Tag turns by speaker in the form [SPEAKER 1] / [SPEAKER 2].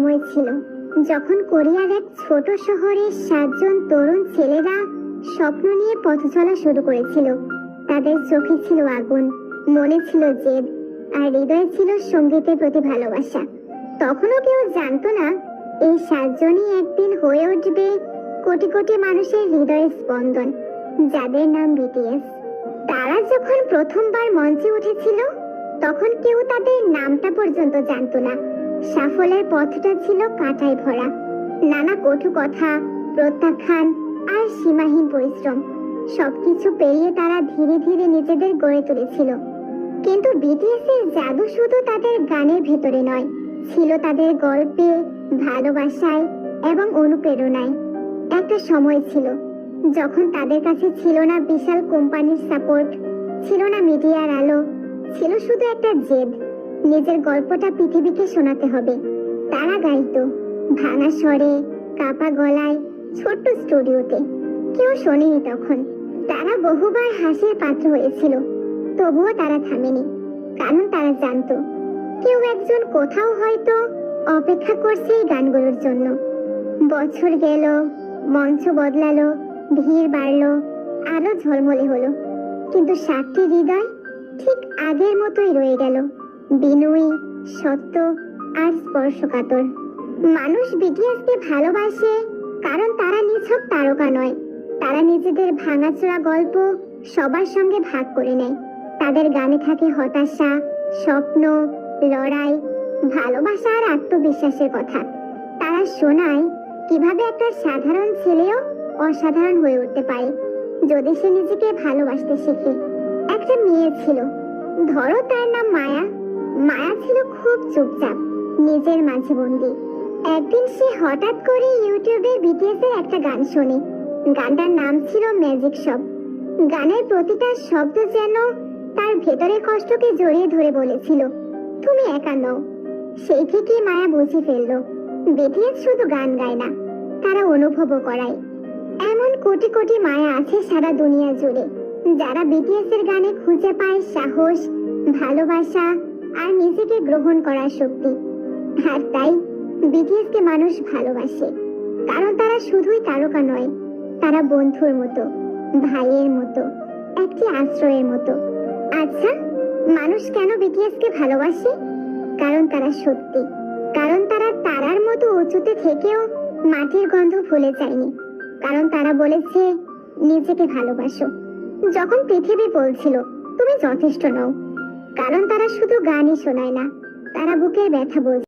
[SPEAKER 1] সময় ছিল যখন কোরিয়ার এক ছোট শহরে 7জন তরুণ ছেলেরা স্বপ্ন নিয়ে পথ চলা শুরু করেছিল। তাদের চোখে ছিল আগুন, মনে ছিল জেদ, আর হৃদয়ে ছিল সঙ্গীতের প্রতি ভালোবাসা। তখনও কেউ জানতো না এই 7জনই একদিন হয়ে উঠবে কোটি কোটি মানুষের হৃদয়ের স্পন্দন, যাদের নাম বিটিএস। তারা যখন প্রথমবার মঞ্চে উঠেছিল তখন কেউ তাদের নামটা পর্যন্ত জানতো না। সাফল্যের পথটা ছিল কাঁটায় ভরা, নানা কটু কথা, প্রত্যাখ্যান আর সীমাহীন পরিশ্রম। সবকিছু পেরিয়ে তারা ধীরে ধীরে নিজেদের গড়ে তুলেছিল। কিন্তু বিটিএস এর জাদু শুধু তাদের গানের ভেতরে নয়, ছিল তাদের গল্পে, ভালোবাসায় এবং অনুপ্রেরণায়। একটা সময় ছিল যখন তাদের কাছে ছিল না বিশাল কোম্পানির সাপোর্ট, ছিল না মিডিয়ার আলো, ছিল শুধু একটা জেদ, নিজের গল্পটা পৃথিবীকে শোনাতে হবে। তারা গাইতো ভাঙা স্বরে, কাপা গলায়, ছোট্ট স্টুডিওতে। কেউ শোনেনি তখন। তারা বহুবার হাসির পাত্র হয়েছিল, তবুও তারা থামেনি, কারণ তারা জানতো কেউ একজন কোথাও হয়তো অপেক্ষা করছে এই গানগুলোর জন্য। বছর গেল, মঞ্চ বদলালো, ভিড় বাড়লো, আলো ঝলমলে হলো, কিন্তু 7টি হৃদয় ঠিক আগের মতোই রয়ে গেল, বিনয়ী, সত্য আর স্পর্শকাতর। মানুষ বিটিএসকে ভালোবাসে কারণ তারা নিছক তারকা নয়, তারা নিজেদের ভাঙাচোরা গল্প সবার সঙ্গে ভাগ করে নেয়। তাদের গানে থাকে হতাশা, স্বপ্ন, লড়াই, ভালোবাসা আর আত্মবিশ্বাসের কথা। তারা শোনায় কিভাবে একটা সাধারণ ছেলেও অসাধারণ হয়ে উঠতে পারে যদি সে নিজেকে ভালোবাসতে শেখে। একটা মেয়ে ছিল, ধরো তার নাম মায়া। মায়া ছিল খুব চুপচাপ, নিজের মাঝে বন্দি। একদিন সে হঠাৎ করে ইউটিউবে বিটিএস এর একটা গান শোনে। গানটার নাম ছিল ম্যাজিক শপ। গানের প্রতিটা শব্দ যেন তার ভেতরের কষ্টকে জড়িয়ে ধরে বলেছিল, তুমি একা নও। সেই থেকেই মায়া বুঝে ফেললো বিটিএস শুধু গান গায় না, তারা অনুভবও করায়। এমন কোটি কোটি মায়া আছে সারা দুনিয়া জুড়ে, যারা বিটিএস এর গানে খুঁজে পায় সাহস, ভালোবাসা আর নিজেকে গ্রহণ করার শক্তি। আর তাই বিটিএস কে মানুষ ভালোবাসে, কারণ তারা শুধুই তারকা নয়, তারা বন্ধুর মতো, ভাইয়ের মতো, একটি আশ্রয়ের মতো। আচ্ছা, মানুষ কেন বিটিএস কে ভালোবাসে? কারণ তারা সত্যি, কারণ তারা তারার মতো উঁচুতে থেকেও মাটির গন্ধ ভুলে যায়নি, কারণ তারা বলেছে নিজেকে ভালোবাসো যখন পৃথিবী বলছিল তুমি যথেষ্ট নও। কারণ তারা শুধু গানই শোনায় না, তারা বুকের ব্যথা বোঝে।